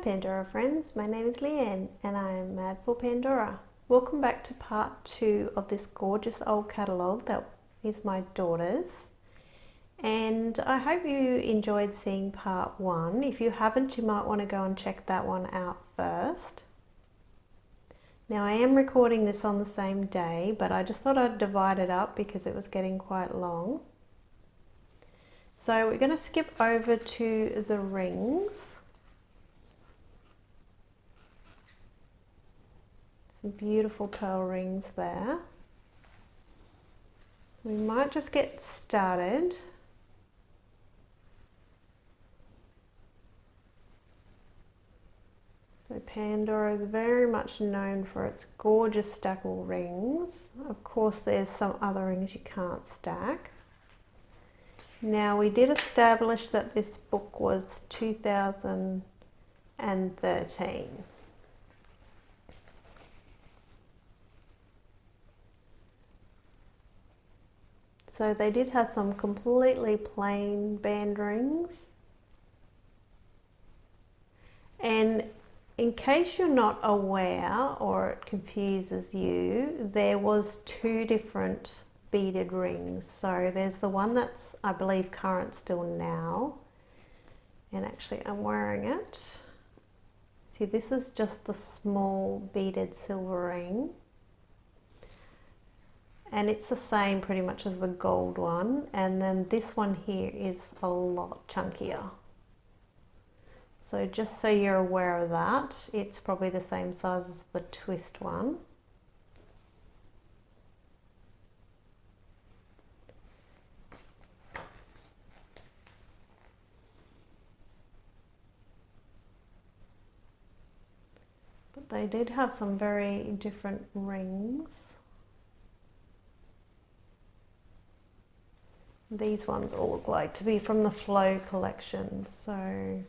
Pandora friends, my name is Leanne and I am mad for Pandora. Welcome back to part 2 of this gorgeous old catalogue that is my daughter's. And I hope you enjoyed seeing part 1. If you haven't, you might want to go and check that one out first. Now I am recording this on the same day, but I just thought I'd divide it up because it was getting quite long. So we're going to skip over to the rings. Some beautiful pearl rings there. We might just get started. So Pandora is very much known for its gorgeous stackable rings. Of course, there's some other rings you can't stack. Now we did establish that this book was 2013. So they did have some completely plain band rings. And in case you're not aware or it confuses you, there was 2 different beaded rings. So there's the one that's, I believe, current still now. And actually I'm wearing it. See, this is just the small beaded silver ring. And it's the same pretty much as the gold one, and then this one here is a lot chunkier. So just so you're aware of that, it's probably the same size as the twist one. But they did have some very different rings. These ones all look like to be from the Flow collection, so I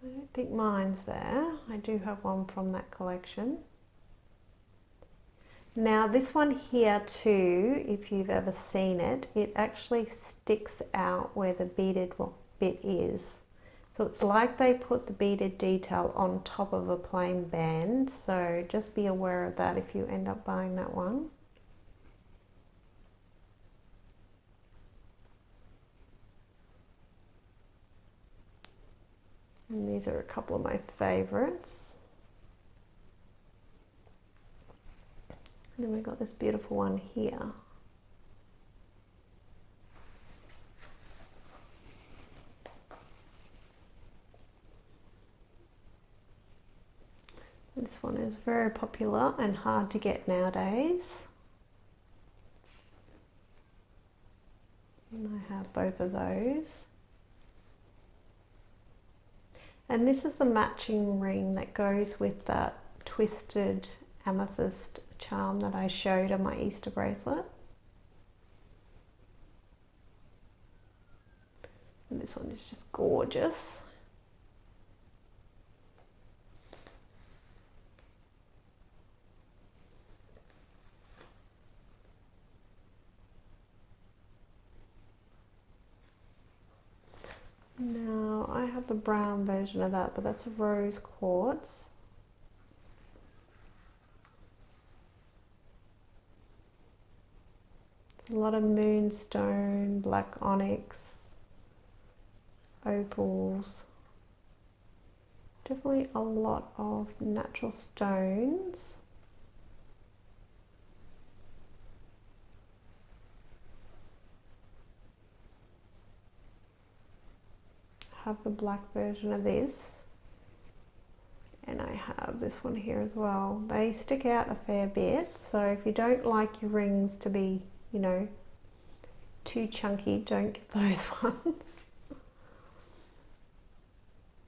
don't think mine's there. I do have one from that collection. Now this one here too, if you've ever seen it, it actually sticks out where the beaded bit is. So it's like they put the beaded detail on top of a plain band, so just be aware of that if you end up buying that one. And these are a couple of my favorites. And then we've got this beautiful one here. This one is very popular and hard to get nowadays. And I have both of those. And this is the matching ring that goes with that twisted amethyst charm that I showed on my Easter bracelet. And this one is just gorgeous. Now I have the brown version of that, but that's a rose quartz. It's a lot of moonstone, black onyx, opals. Definitely a lot of natural stones. Have the black version of this, and I have this one here as well. They stick out a fair bit, so if you don't like your rings to be, you know, too chunky, don't get those ones.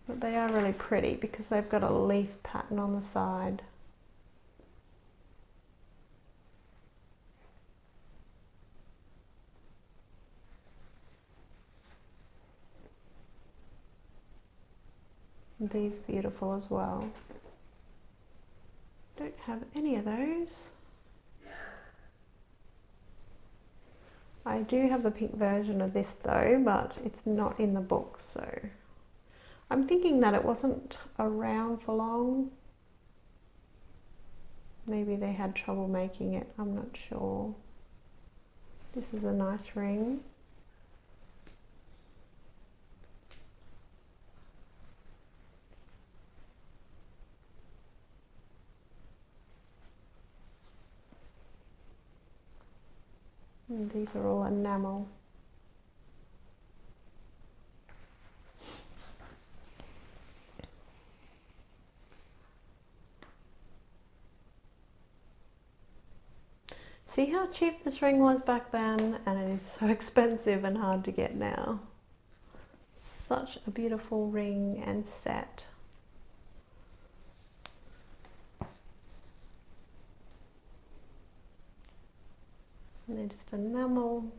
But they are really pretty because they've got a leaf pattern on the side. These are beautiful as well. Don't have any of those. I do have the pink version of this though, but it's not in the book, so I'm thinking that it wasn't around for long. Maybe they had trouble making it, I'm not sure. This is a nice ring. And these are all enamel. See how cheap this ring was back then, and it is so expensive and hard to get now. Such a beautiful ring and set. And they're just enamel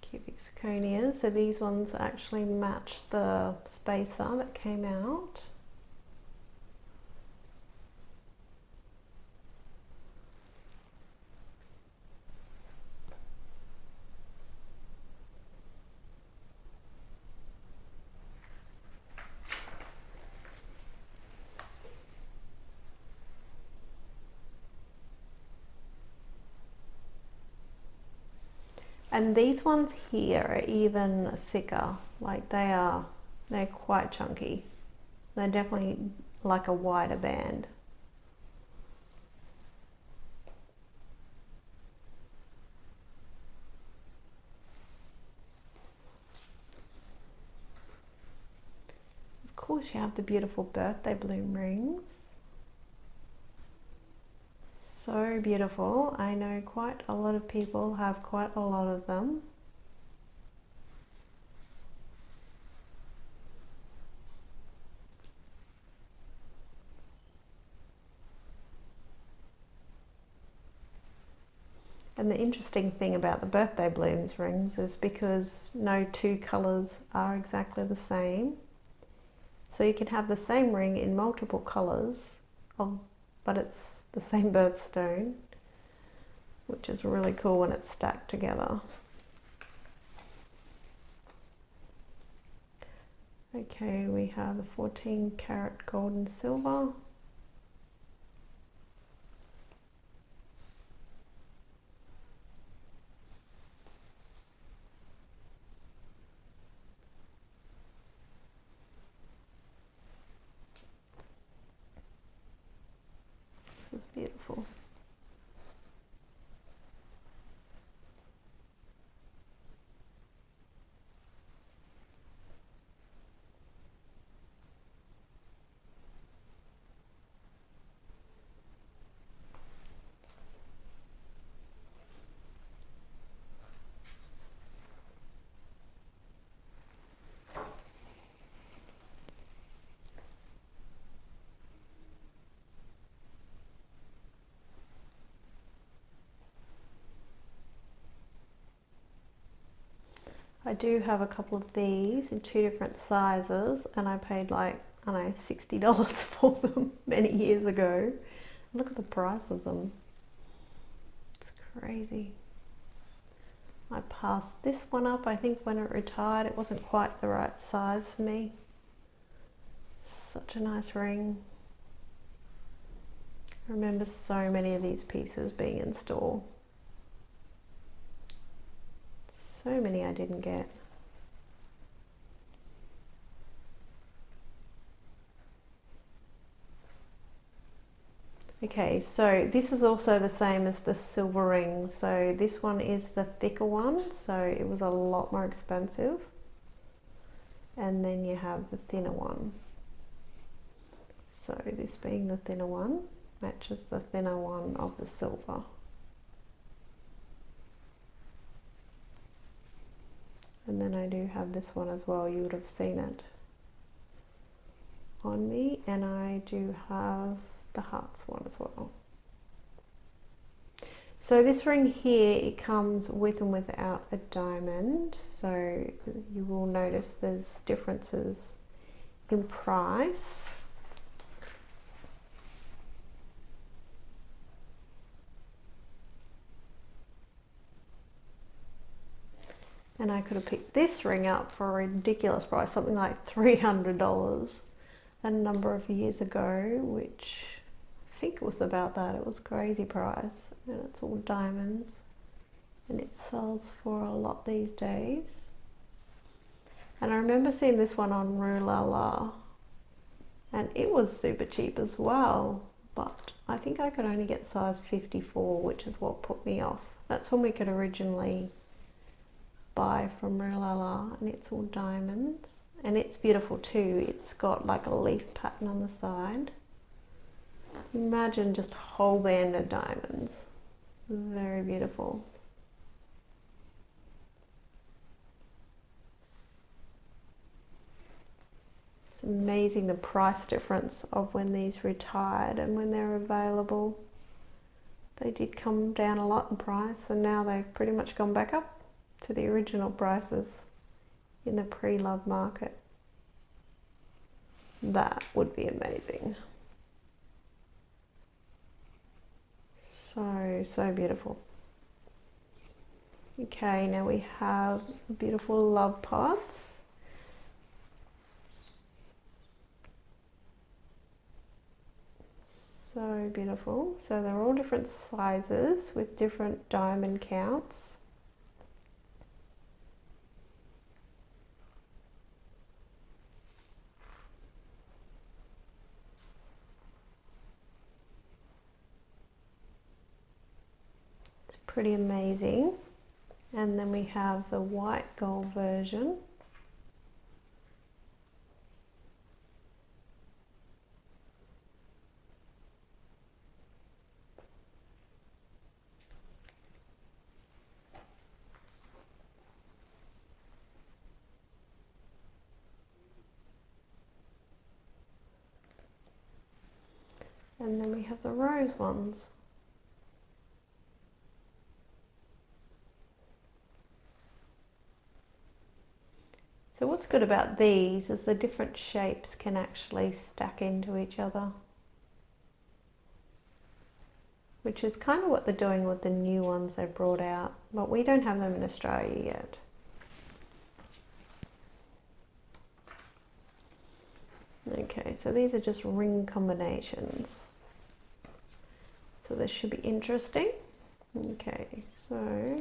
cubic zirconia. So these ones actually match the spacer that came out. And these ones here are even thicker, like they're quite chunky. They're definitely like a wider band. Of course you have the beautiful birthday bloom rings. So beautiful. I know quite a lot of people have quite a lot of them. And the interesting thing about the birthday blooms rings is because no two colours are exactly the same. So you can have the same ring in multiple colours, but it's the same birthstone, which is really cool when it's stacked together. Okay, we have the 14 karat gold and silver. This is beautiful. I do have a couple of these in two different sizes, and I paid like, I don't know, $60 for them many years ago. Look at the price of them. It's crazy. I passed this one up. I think when it retired it wasn't quite the right size for me. Such a nice ring. I remember so many of these pieces being in store. So many I didn't get. Okay, so this is also the same as the silver ring. So this one is the thicker one, so it was a lot more expensive. And then you have the thinner one. So this being the thinner one, matches the thinner one of the silver. And then I do have this one as well, you would have seen it on me, and I do have the hearts one as well. So this ring here, it comes with and without a diamond, so you will notice there's differences in price. And I could have picked this ring up for a ridiculous price, something like $300 a number of years ago, which I think it was about that. It was a crazy price, and it's all diamonds, and it sells for a lot these days. And I remember seeing this one on Rue La La, and it was super cheap as well, but I think I could only get size 54, which is what put me off. That's when we could originally buy from Rue La La, and it's all diamonds, and it's beautiful too. It's got like a leaf pattern on the side. Imagine just a whole band of diamonds. Very beautiful. It's amazing the price difference of when these retired and when they're available. They did come down a lot in price, and now they've pretty much gone back up to the original prices in the pre-love market. That would be amazing. So beautiful. Okay, now we have beautiful love pots. So beautiful. So they're all different sizes with different diamond counts. Pretty amazing. And then we have the white gold version. And then we have the rose ones. So what's good about these is the different shapes can actually stack into each other, which is kind of what they're doing with the new ones they brought out, but we don't have them in Australia yet. Okay, so these are just ring combinations. So this should be interesting. Okay, so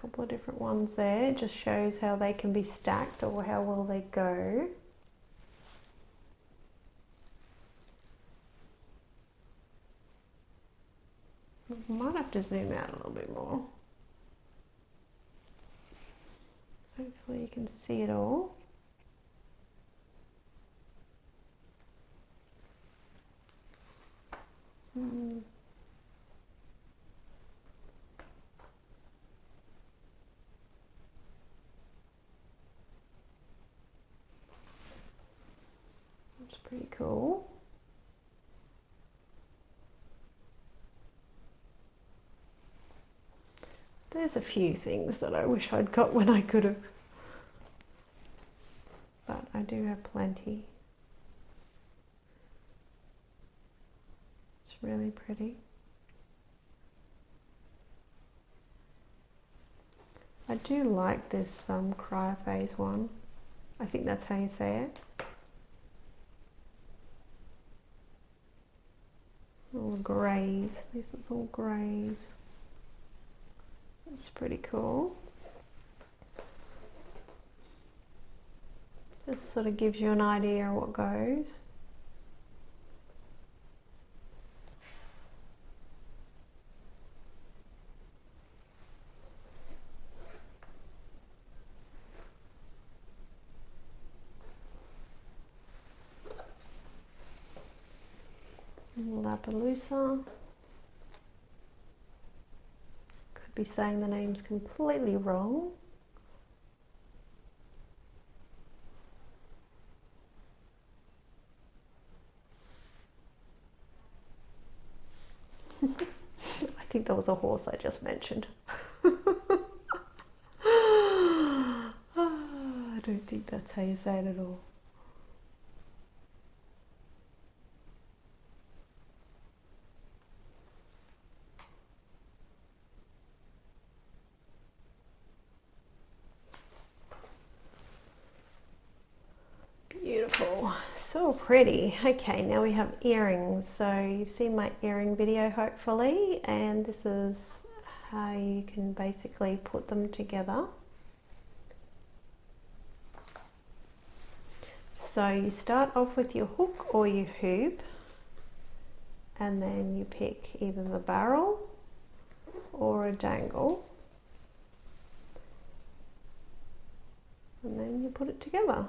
couple of different ones there. It just shows how they can be stacked or how well they go. I might have to zoom out a little bit more. Hopefully you can see it all. That's pretty cool. There's a few things that I wish I'd got when I could have, but I do have plenty. It's really pretty. I do like this cryo phase one. I think that's how you say it. All greys. This is all greys. It's pretty cool. Just sort of gives you an idea of what goes. Lapaloosa. Could be saying the names completely wrong. I think that was a horse I just mentioned. I don't think that's how you say it at all. So pretty. Okay, now we have earrings. So you've seen my earring video hopefully, and this is how you can basically put them together. So you start off with your hook or your hoop, and then you pick either the barrel or a dangle, and then you put it together.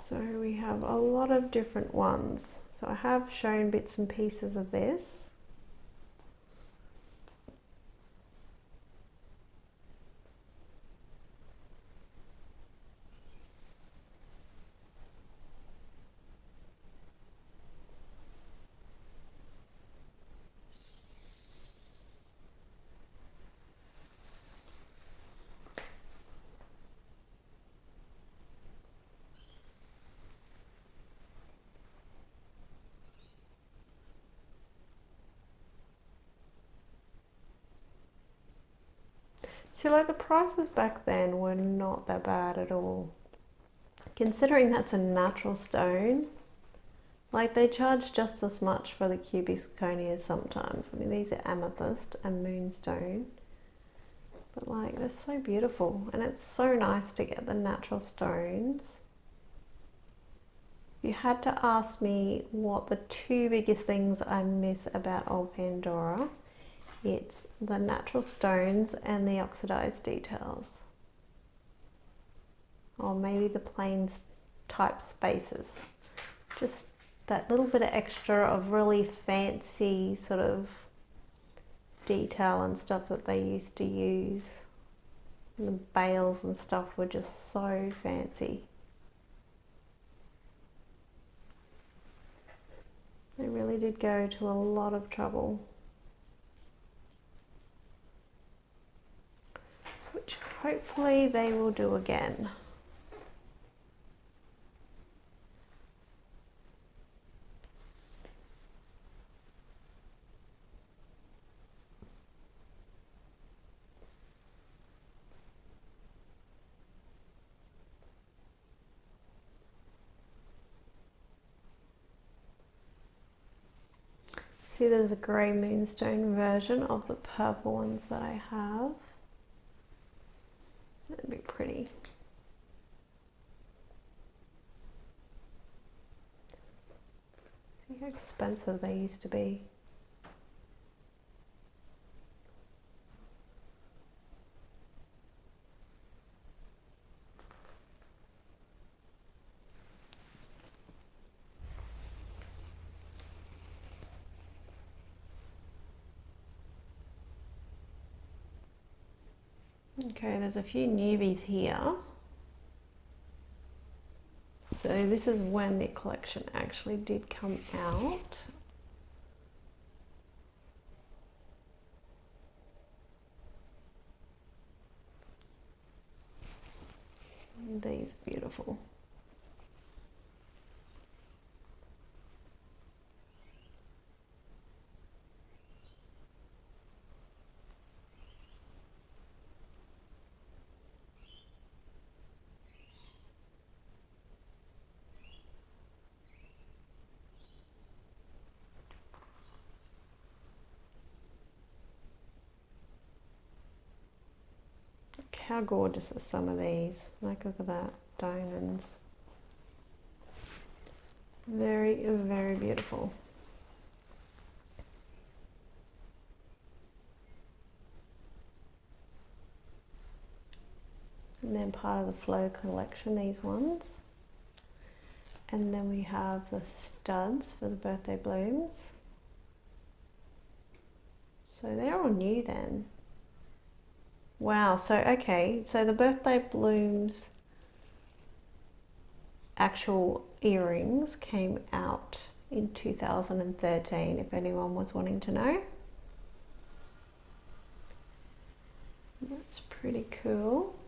So we have a lot of different ones. So I have shown bits and pieces of this. See, like the prices back then were not that bad at all. Considering that's a natural stone, like they charge just as much for the cubic zirconia sometimes. I mean, these are amethyst and moonstone, but like they're so beautiful, and it's so nice to get the natural stones. If you had to ask me what the two biggest things I miss about old Pandora, it's the natural stones and the oxidized details, or maybe the plain type spaces. Just that little bit of extra of really fancy sort of detail and stuff that they used to use. And the bales and stuff were just so fancy. They really did go to a lot of trouble, which hopefully they will do again. See, there's a grey moonstone version of the purple ones that I have. That'd be pretty. See how expensive they used to be. Okay, there's a few newbies here. So this is when the collection actually did come out. And these are beautiful. How gorgeous are some of these? Like, look at that, diamonds. Very, very beautiful. And then part of the Flow collection, these ones. And then we have the studs for the birthday blooms. So they're all new then. Wow, so okay, so the birthday blooms actual earrings came out in 2013, if anyone was wanting to know. That's pretty cool.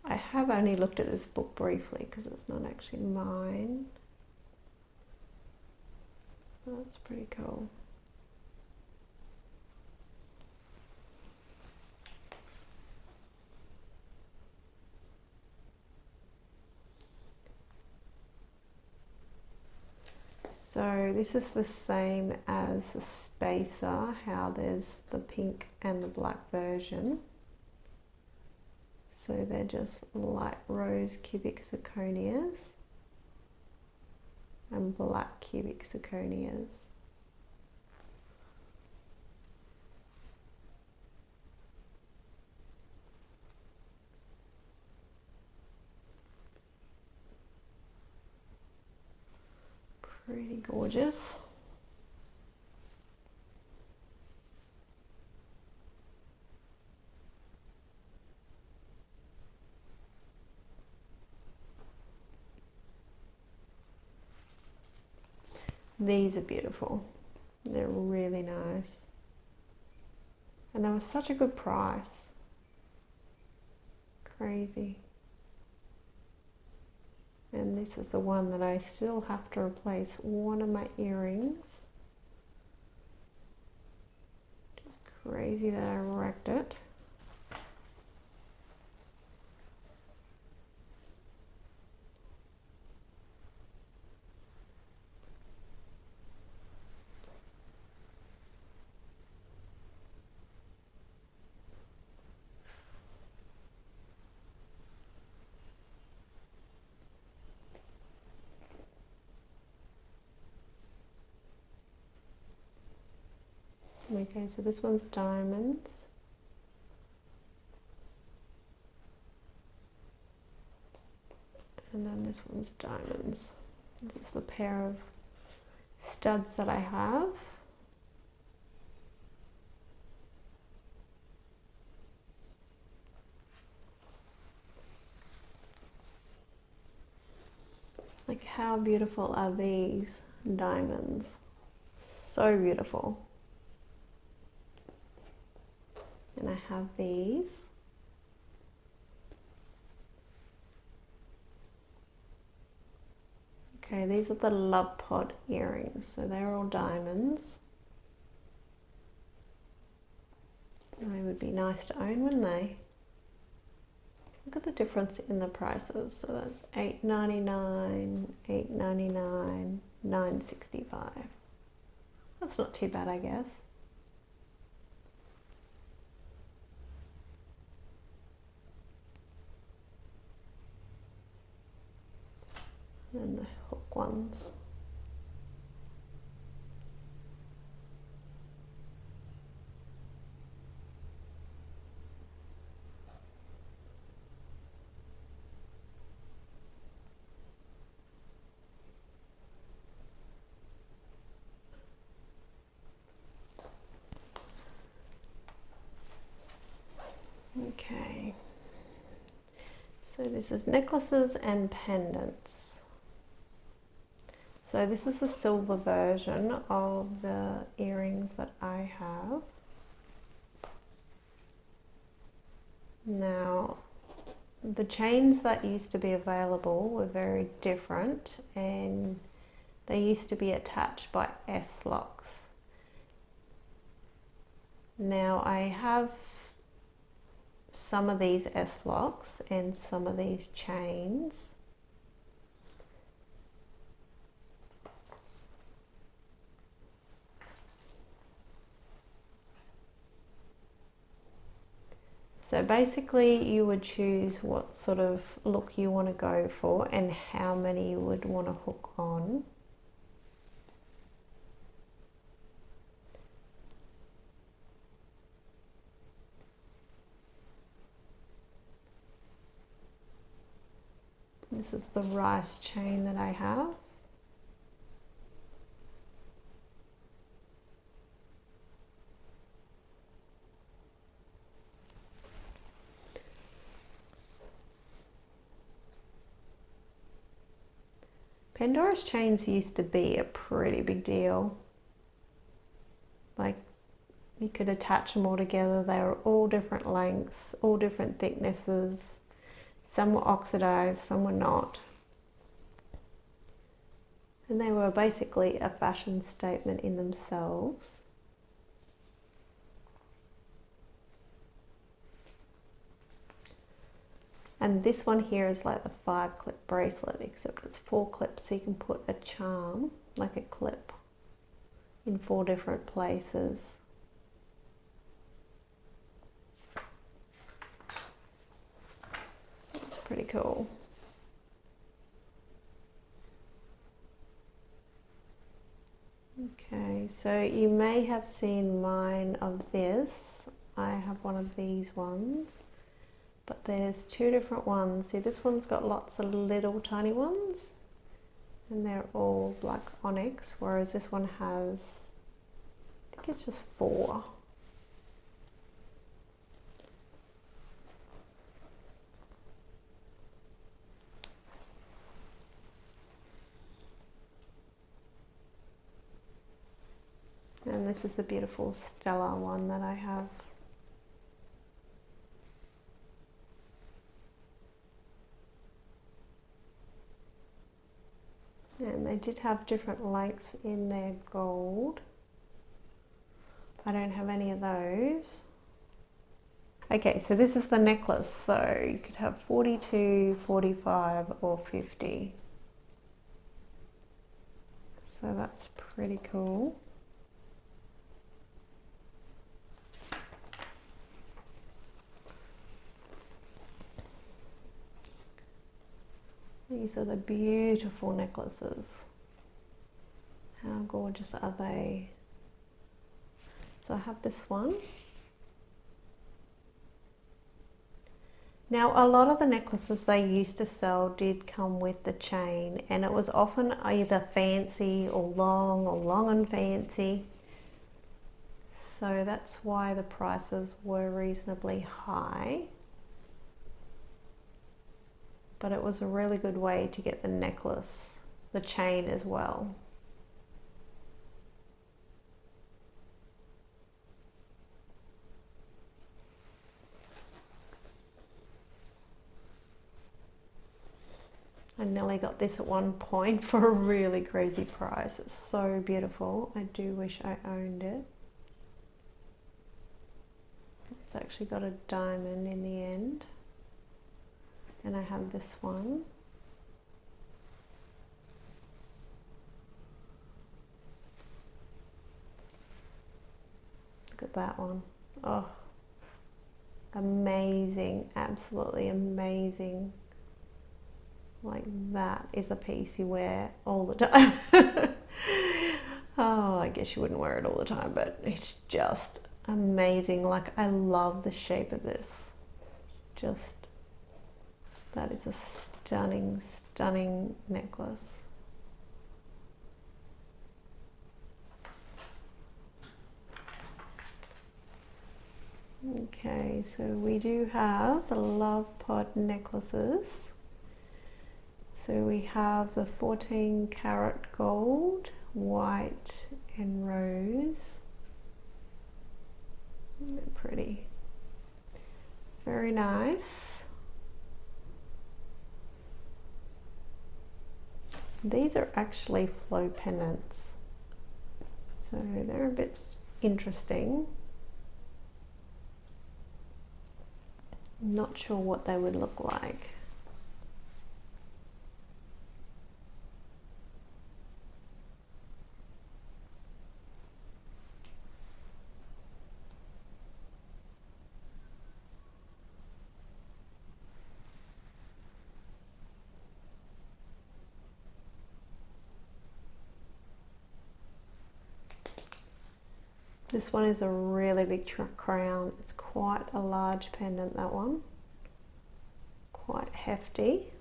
I have only looked at this book briefly because it's not actually mine. That's pretty cool. this is the same as the spacer, how there's the pink and the black version. So they're just light rose cubic zirconias and black cubic zirconias. Pretty gorgeous. These are beautiful. They're really nice. And they were such a good price. Crazy. And this is the one that I still have to replace one of my earrings. Just crazy that I wrecked it. Okay, so this one's diamonds. And then this one's diamonds. This is the pair of studs that I have. Like, how beautiful are these diamonds? So beautiful. And I have these. Okay, these are the Love Pod earrings, so they're all diamonds. They would be nice to own, wouldn't they? Look at the difference in the prices. So that's $8.99, $8.99, $9.65. That's not too bad, I guess. And then the hook ones. Okay, so this is necklaces and pendants. So this is the silver version of the earrings that I have. Now, the chains that used to be available were very different, and they used to be attached by S-locks. Now I have some of these S-locks and some of these chains. So basically you would choose what sort of look you want to go for and how many you would want to hook on. This is the rice chain that I have. Pandora's chains used to be a pretty big deal. Like, you could attach them all together. They were all different lengths, all different thicknesses. Some were oxidized, some were not. And they were basically a fashion statement in themselves. And this one here is like the 5-clip bracelet, except it's 4 clips, so you can put a charm, like a clip, in 4 different places. It's pretty cool. Okay, so you may have seen mine of this. I have one of these ones, but there's 2 different ones. See, this one's got lots of little tiny ones, and they're all black onyx, whereas this one has, I think it's just 4. And this is the beautiful Stella one that I have. And they did have different lengths in their gold. I don't have any of those. Okay, so this is the necklace. So you could have 42, 45 or 50. So that's pretty cool. These are the beautiful necklaces. How gorgeous are they? So I have this one. Now, a lot of the necklaces they used to sell did come with the chain, and it was often either fancy or long and fancy. So that's why the prices were reasonably high. But it was a really good way to get the necklace, the chain as well. I nearly got this at one point for a really crazy price. It's so beautiful. I do wish I owned it. It's actually got a diamond in the end. And I have this one. Look at that one. Oh, amazing, absolutely amazing. Like, that is a piece you wear all the time. Oh, I guess you wouldn't wear it all the time, but it's just amazing. Like, I love the shape of this. Just, that is a stunning, stunning necklace. Okay, so we do have the Love Pod necklaces. So we have the 14 karat gold, white and rose. Isn't it pretty? Very nice. These are actually flow pendants, so they're a bit interesting. Not sure what they would look like. This one is a really big crown. It's quite a large pendant, that one. Quite hefty.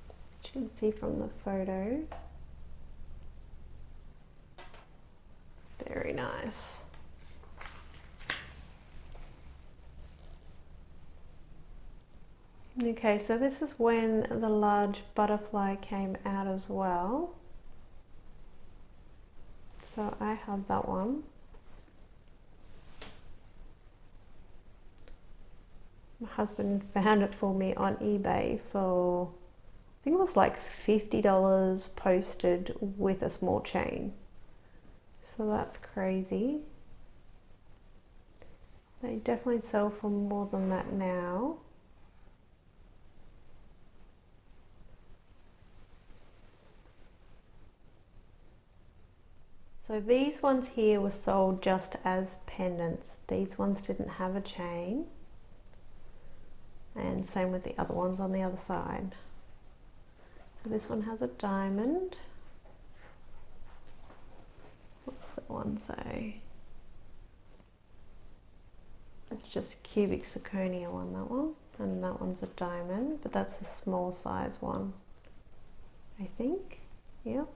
As you can see from the photo. Very nice. Okay, so this is when the large butterfly came out as well. So I have that one. My husband found it for me on eBay for, I think it was like $50 posted with a small chain. So that's crazy. They definitely sell for more than that now. So these ones here were sold just as pendants. These ones didn't have a chain. And same with the other ones on the other side. So this one has a diamond. What's that one say? It's just cubic zirconia one, that one. And that one's a diamond, but that's a small size one, I think. Yep.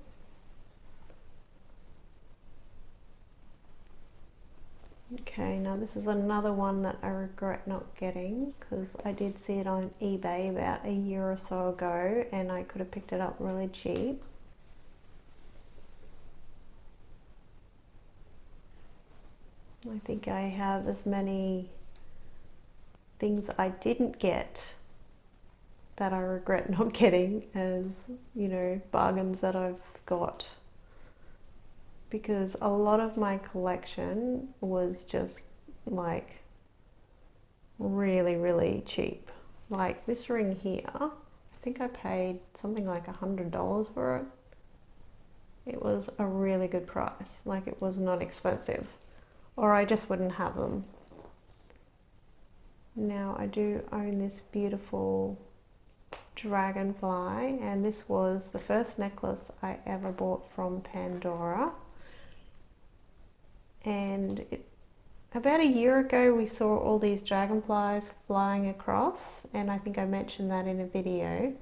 Okay, now this is another one that I regret not getting because I did see it on eBay about a year or so ago and I could have picked it up really cheap. I think I have as many things I didn't get that I regret not getting as, you know, bargains that I've got. Because a lot of my collection was just like really, really cheap. Like this ring here, I think I paid something like $100 for it. It was a really good price. Like it was not expensive, or I just wouldn't have them. Now I do own this beautiful dragonfly, and this was the first necklace I ever bought from Pandora. And about a year ago we saw all these dragonflies flying across, and I think I mentioned that in a video,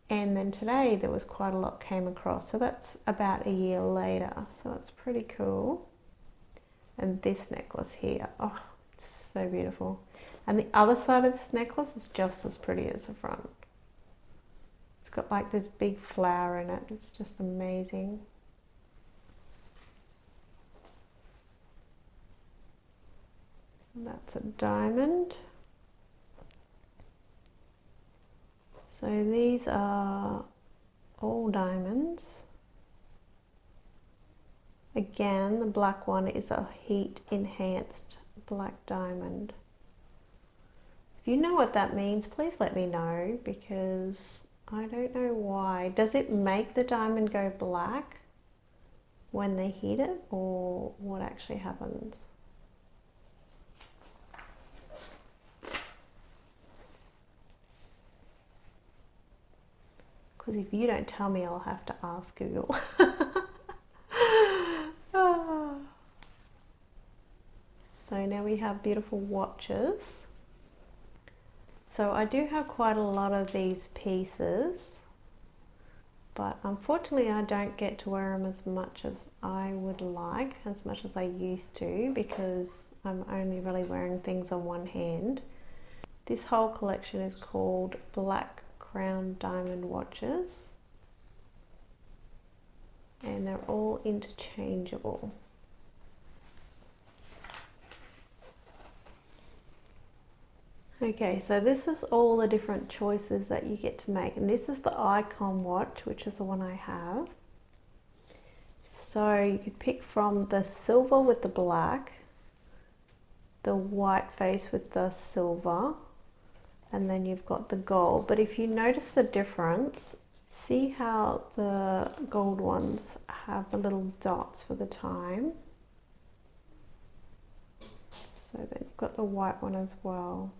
and then today there was quite a lot came across, so that's about a year later, so that's pretty cool. And this necklace here, oh, it's so beautiful, and the other side of this necklace is just as pretty as the front. It's got like this big flower in it, it's just amazing. That's a diamond. So these are all diamonds. Again, the black one is a heat enhanced black diamond. If you know what that means, please let me know, because I don't know why. Does it make the diamond go black when they heat it, or what actually happens? Because if you don't tell me, I'll have to ask Google. So now we have beautiful watches. So I do have quite a lot of these pieces, but unfortunately I don't get to wear them as much as I would like, as much as I used to, because I'm only really wearing things on one hand. This whole collection is called Black Crown Diamond watches, and they're all interchangeable. Okay, so this is all the different choices that you get to make, and this is the icon watch, which is the one I have. So you could pick from the silver with the black, the white face with the silver, and then you've got the gold. But if you notice the difference, see how the gold ones have the little dots for the time. So then you've got the white one as well.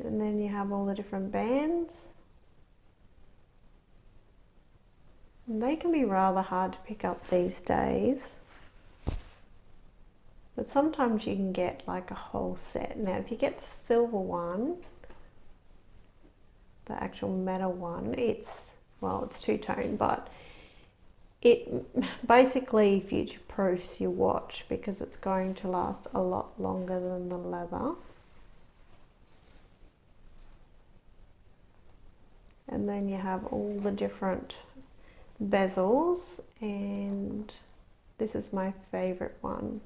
And then you have all the different bands. And they can be rather hard to pick up these days. But sometimes you can get like a whole set. Now if you get the silver one, the actual metal one, it's two-tone, but it basically future-proofs your watch because it's going to last a lot longer than the leather. And then you have all the different bezels, and this is my favorite one.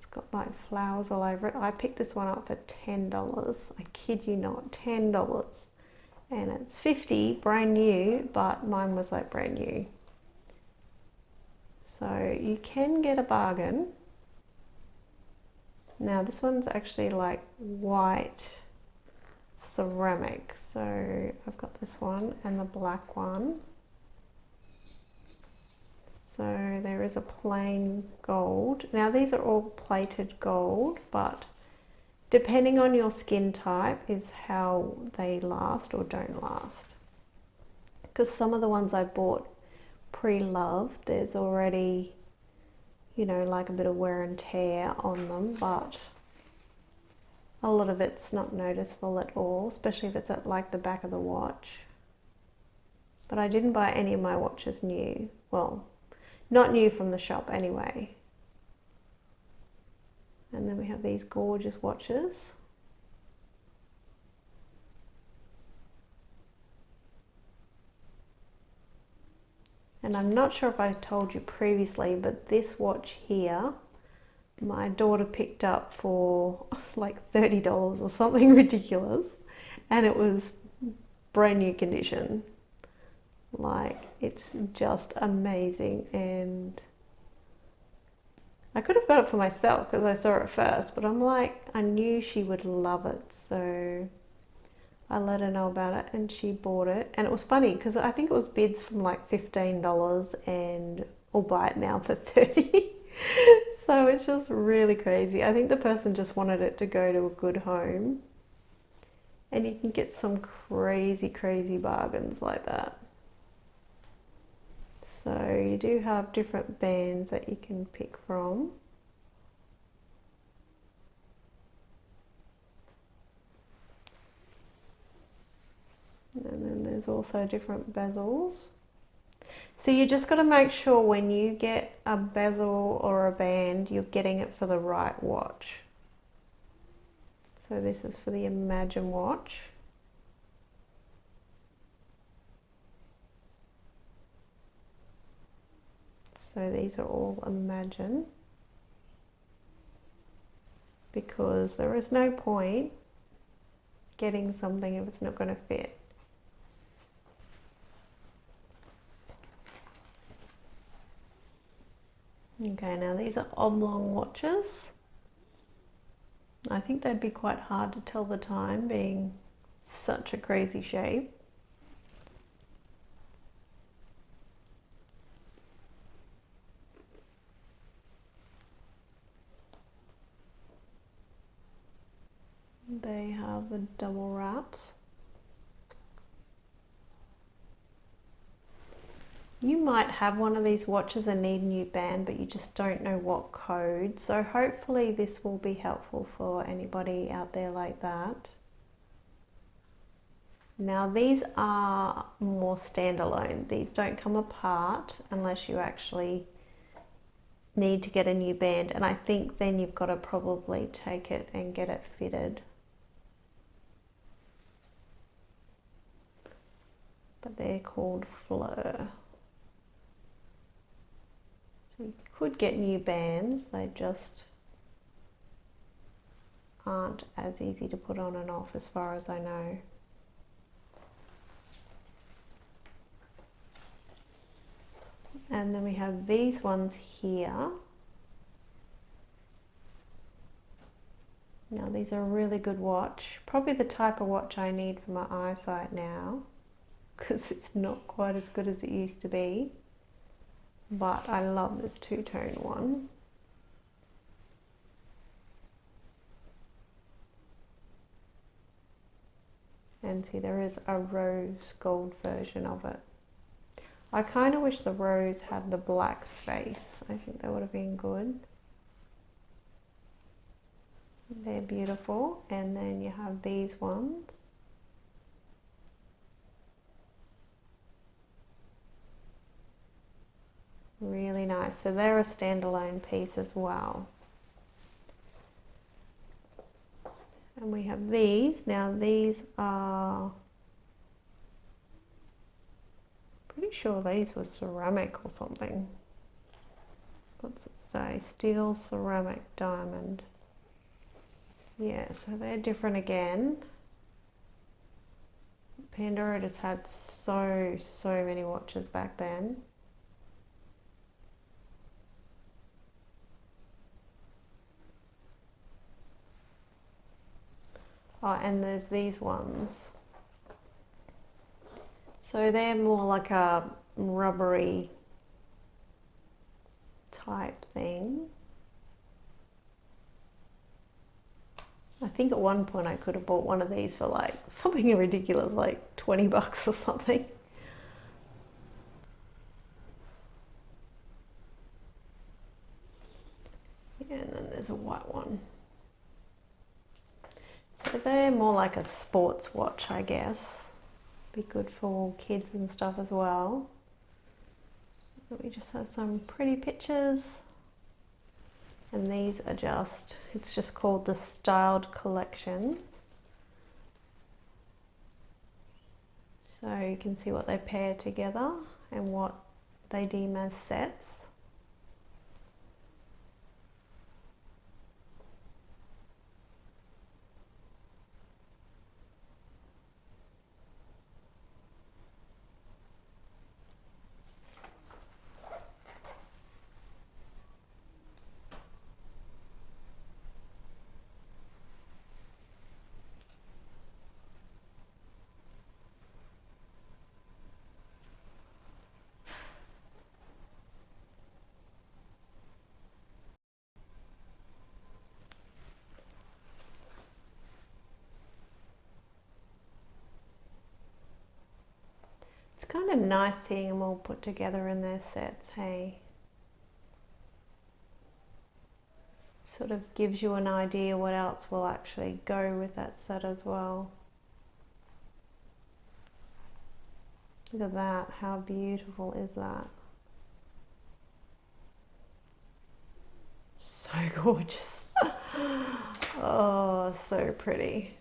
Got like flowers all over it. I picked this one up for $10. I kid you not, $10. And it's $50 brand new, but mine was like brand new. So you can get a bargain. Now this one's actually like white ceramic. So I've got this one and the black one. So there is a plain gold. Now these are all plated gold, but depending on your skin type is how they last or don't last. Because some of the ones I bought pre-loved, there's already, you know, like a bit of wear and tear on them, but a lot of it's not noticeable at all, especially if it's at like the back of the watch. But I didn't buy any of my watches new. Well, not new from the shop anyway. And then we have these gorgeous watches. And I'm not sure if I told you previously, but this watch here, my daughter picked up for like $30 or something ridiculous. And it was brand new condition. Like, it's just amazing. And I could have got it for myself because I saw it first, but I'm like, I knew she would love it, so I let her know about it and she bought it. And it was funny because I think it was bids from like $15 and we'll buy it now for $30. So it's just really crazy. I think the person just wanted it to go to a good home, and you can get some crazy, crazy bargains like that. So you do have different bands that you can pick from. And then there's also different bezels. So you just got to make sure when you get a bezel or a band, you're getting it for the right watch. So this is for the Imagine watch. So these are all Imagine, because there is no point getting something if it's not going to fit. Okay, now these are oblong watches. I think they'd be quite hard to tell the time, being such a crazy shape. They have the double wraps. You might have one of these watches and need a new band, but you just don't know what code. So hopefully this will be helpful for anybody out there like that. Now these are more standalone. These don't come apart unless you actually need to get a new band. And I think then you've got to probably take it and get it fitted. But they're called Fleur. So you could get new bands, they just aren't as easy to put on and off as far as I know. And then we have these ones here. Now these are a really good watch, probably the type of watch I need for my eyesight now, because it's not quite as good as it used to be. But I love this two-tone one. And see, there is a rose gold version of it. I kind of wish the rose had the black face. I think that would have been good. They're beautiful. And then you have these ones. Really nice. So they're a standalone piece as well. And we have these. Now these are, pretty sure these were ceramic or something. What's it say? Steel, ceramic, diamond. Yeah, so they're different again. Pandora just had so many watches back then. Oh, and there's these ones. So they're more like a rubbery type thing. I think at one point I could have bought one of these for like something ridiculous, like 20 bucks or something. Yeah, and then there's a white one. So they're more like a sports watch, I guess. Be good for kids and stuff as well. So we just have some pretty pictures. And these are just, it's just called the Styled Collections. So you can see what they pair together and what they deem as sets. It's kind of nice seeing them all put together in their sets, hey? Sort of gives you an idea what else will actually go with that set as well. Look at that, how beautiful is that? So gorgeous. Oh, so pretty.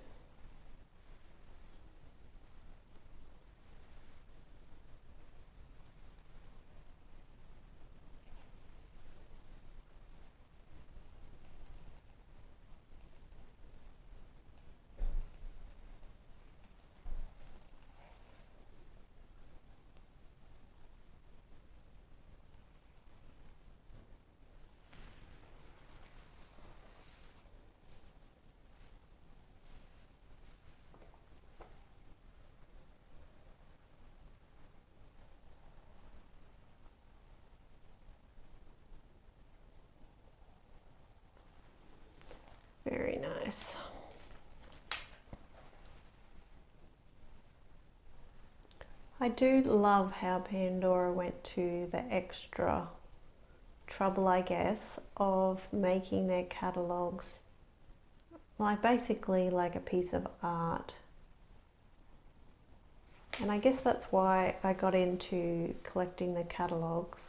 Very nice. I do love how Pandora went to the extra trouble, I guess, of making their catalogues like basically like a piece of art. And I guess that's why I got into collecting the catalogues.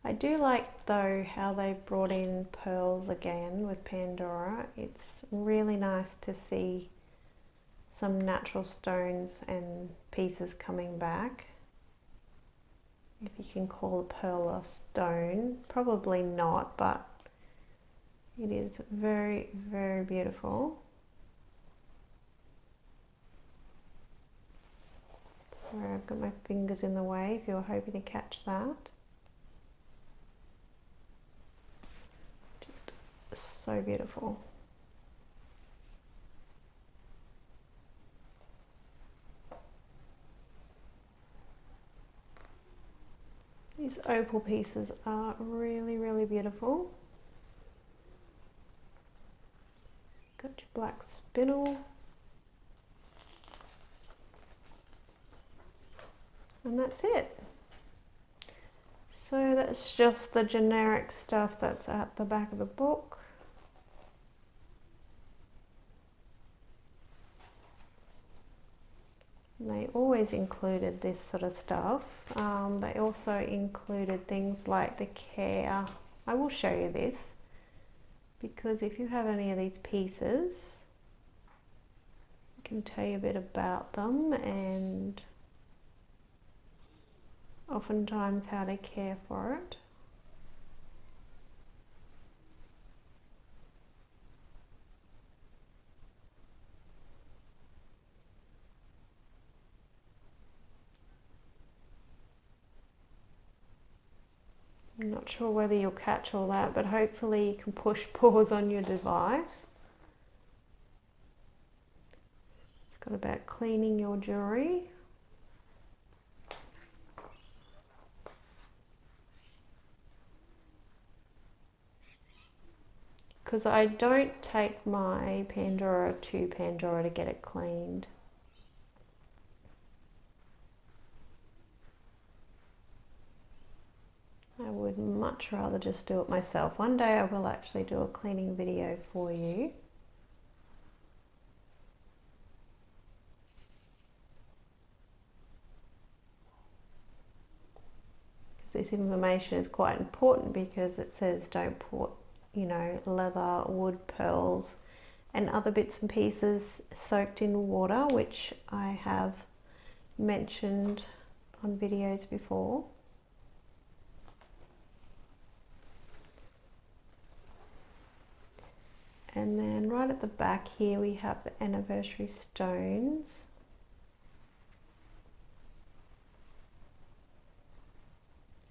I do like though how they brought in pearls again with Pandora. It's really nice to see some natural stones and pieces coming back. If you can call a pearl a stone, probably not, but it is very, very beautiful. Sorry, I've got my fingers in the way if you're hoping to catch that. Just so beautiful. These opal pieces are really, really beautiful. Got your black spinel. And that's it. So that's just the generic stuff that's at the back of the book. They always included this sort of stuff. They also included things like the care. I will show you this because if you have any of these pieces, I can tell you a bit about them and oftentimes how to care for it. Not sure whether you'll catch all that, but hopefully you can push pause on your device. It's got about cleaning your jewellery. Because I don't take my Pandora to Pandora to get it cleaned. I would much rather just do it myself. One day I will actually do a cleaning video for you. Because this information is quite important, because it says don't put, you know, leather, wood, pearls and other bits and pieces soaked in water, which I have mentioned on videos before. And then right at the back here we have the anniversary stones.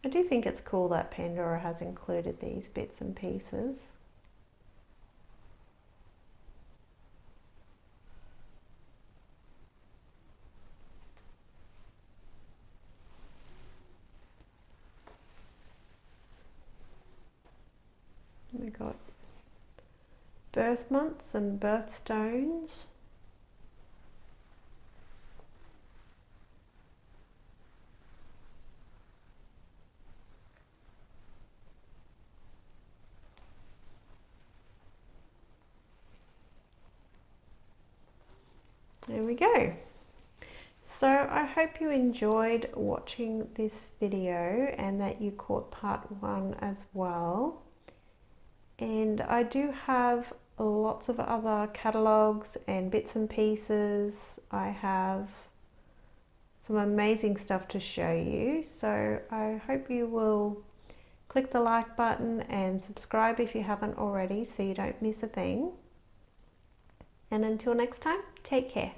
I do think it's cool that Pandora has included these bits and pieces. We got birth months and birthstones. There we go. So I hope you enjoyed watching this video and that you caught part 1 as well. And I do have lots of other catalogues and bits and pieces. I have some amazing stuff to show you. So I hope you will click the like button and subscribe if you haven't already, so you don't miss a thing. And until next time, take care.